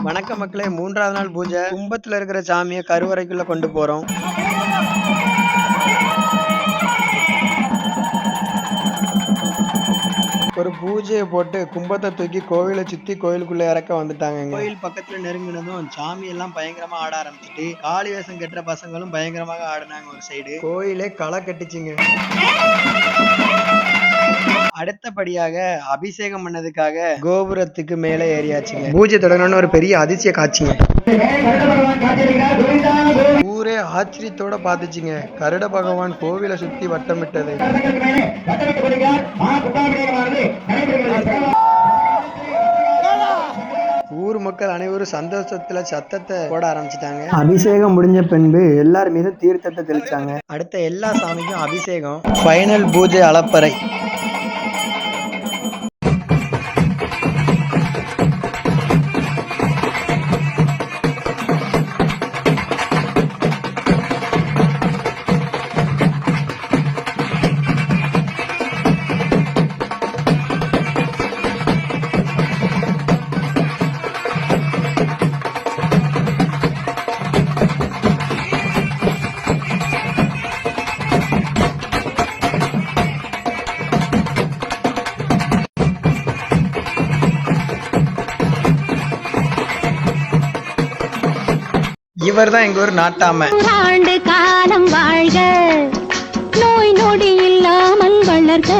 வணக்க மக்களே, 3வது நாள் பூஜை. கும்பத்துல இருக்கிற சாமியை கருவறைக்குள்ள கொண்டு போறோம். ஒரு பூஜையை போட்டு கும்பத்தை தூக்கி கோவிலை சுத்தி கோயிலுக்குள்ள இறக்க வந்துட்டாங்க. கோயில் பக்கத்துல நெருங்கினதும் சாமி எல்லாம் பயங்கரமா ஆட ஆரம்பிச்சுட்டு காளி வேஷம் கட்டுற பசங்களும் பயங்கரமாக ஆடினாங்க. ஒரு சைடு கோயிலே களை கட்டிச்சுங்க. அடுத்தபடியாக அபிஷேகம் பண்ணதுக்காக கோபுரத்துக்கு மேல ஏறியாச்சுங்க. பூஜை தொடங்கணும்னு ஒரு பெரிய அதிசய காட்சிங்க. ஊரே ஆச்சரியத்தோட பாத்துச்சுங்க. கருட பகவான் கோவிலை சுத்தி வட்டமிட்டது. ஊர் மக்கள் அனைவரும் சந்தோஷத்துல சத்தத்தை போட ஆரம்பிச்சிட்டாங்க. அபிஷேகம் முடிஞ்ச பின்பு எல்லார் மீதும் தீர்த்தத்தை தெளிச்சாங்க. அடுத்த எல்லா சாமிக்கும் அபிஷேகம். ஃபைனல் பூஜை அலப்பறை. இவர் தான் எங்க ஊர் நாட்டாம. ஆண்டு காலம் வாழ்க, நோய் நொடி இல்லாமல் வளர்க.